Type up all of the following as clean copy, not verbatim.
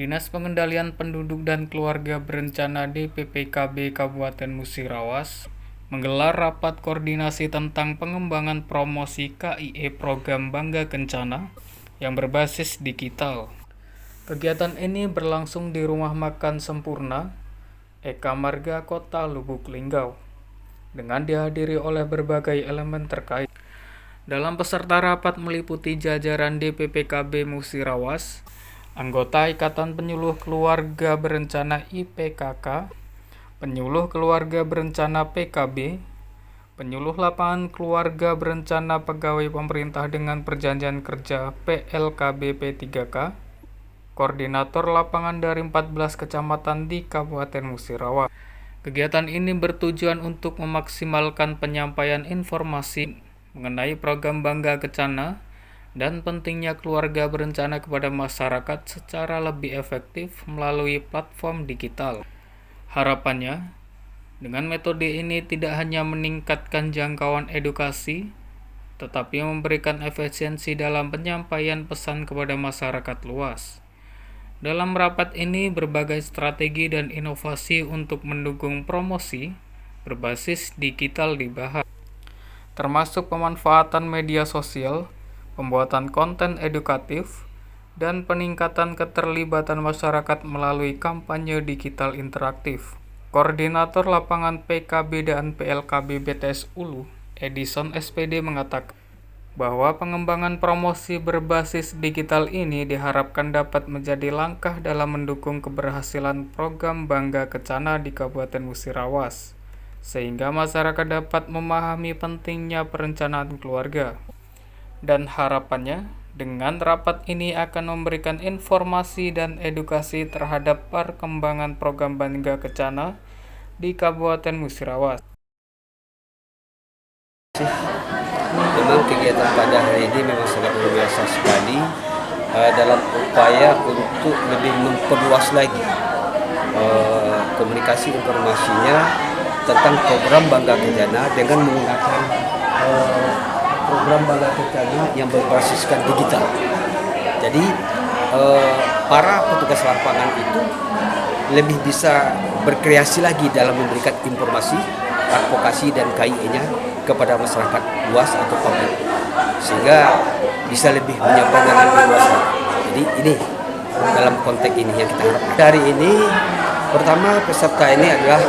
Dinas Pengendalian Penduduk dan Keluarga Berencana DPPKB Kabupaten Musirawas menggelar rapat koordinasi tentang pengembangan promosi KIE program Bangga Kencana yang berbasis digital. Kegiatan ini berlangsung di Rumah Makan Sempurna, Eka Marga Kota Lubuk Linggau, dengan dihadiri oleh berbagai elemen terkait. Dalam peserta rapat meliputi jajaran DPPKB Musirawas, anggota Ikatan Penyuluh Keluarga Berencana IPKK, Penyuluh Keluarga Berencana PKB, Penyuluh Lapangan Keluarga Berencana Pegawai Pemerintah dengan Perjanjian Kerja PLKB P3K, Koordinator Lapangan dari 14 kecamatan di Kabupaten Musirawas. Kegiatan ini bertujuan untuk memaksimalkan penyampaian informasi mengenai program Bangga Kencana dan pentingnya keluarga berencana kepada masyarakat secara lebih efektif melalui platform digital. Harapannya, dengan metode ini tidak hanya meningkatkan jangkauan edukasi, tetapi memberikan efisiensi dalam penyampaian pesan kepada masyarakat luas. Dalam rapat ini, berbagai strategi dan inovasi untuk mendukung promosi berbasis digital dibahas, termasuk pemanfaatan media sosial, pembuatan konten edukatif, dan peningkatan keterlibatan masyarakat melalui kampanye digital interaktif. Koordinator Lapangan PKB dan PLKB BTS Ulu, Edison SPD mengatakan bahwa pengembangan promosi berbasis digital ini diharapkan dapat menjadi langkah dalam mendukung keberhasilan program Bangga Kencana di Kabupaten Musirawas, sehingga masyarakat dapat memahami pentingnya perencanaan keluarga. Dan harapannya, dengan rapat ini akan memberikan informasi dan edukasi terhadap perkembangan program Bangga Kencana di Kabupaten Musirawas. Memang kegiatan pada hari ini memang sangat luar biasa sekali dalam upaya untuk lebih memperluas lagi komunikasi informasinya tentang program Bangga Kencana dengan menggunakan program Bangga Kencana yang berbasiskan digital. Jadi para petugas lapangan itu lebih bisa berkreasi lagi dalam memberikan informasi, advokasi dan KIE-nya kepada masyarakat luas atau publik, sehingga bisa lebih menyampaikan dengan lebih luas. Jadi ini dalam konteks ini yang kita harapkan. Dari ini pertama peserta ini adalah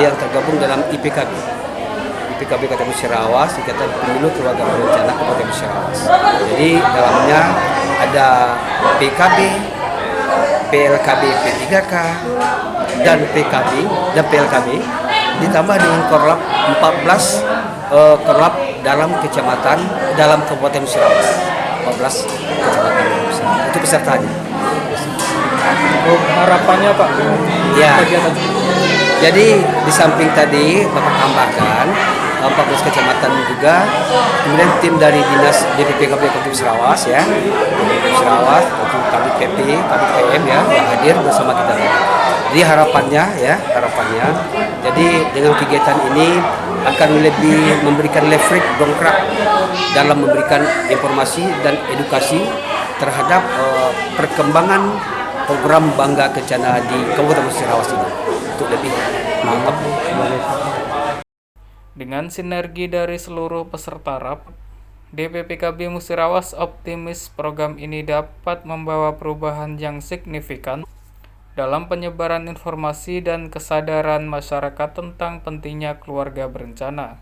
yang tergabung dalam IPKB Kota Musirawas, Ikatan Penyuluh Keluarga Berencana Kabupaten Musirawas. Jadi dalamnya ada PKB, PLKB P3K dan PKB dan PLKB ditambah dengan korlap 14 korlap dalam kecamatan dalam Kabupaten Musirawas. 14 kecamatan Musirawas. Itu pesertanya. Harapannya Pak? Ya. Jadi di samping tadi Bapak tambahkan 14 kecamatan juga, kemudian tim dari Dinas DPPKB Kabupaten Musirawas ya, Musirawas, kami PP, kami PM ya, yang hadir bersama kita. Jadi harapannya, jadi dengan kegiatan ini akan lebih memberikan leverage dongkrak dalam memberikan informasi dan edukasi terhadap perkembangan program Bangga Kencana di Kabupaten Musirawas ini untuk lebih mantap. Dengan sinergi dari seluruh peserta rapat, DPPKB Musirawas optimis program ini dapat membawa perubahan yang signifikan dalam penyebaran informasi dan kesadaran masyarakat tentang pentingnya keluarga berencana.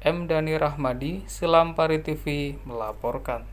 M. Dhani Rahmadi, Silampari TV melaporkan.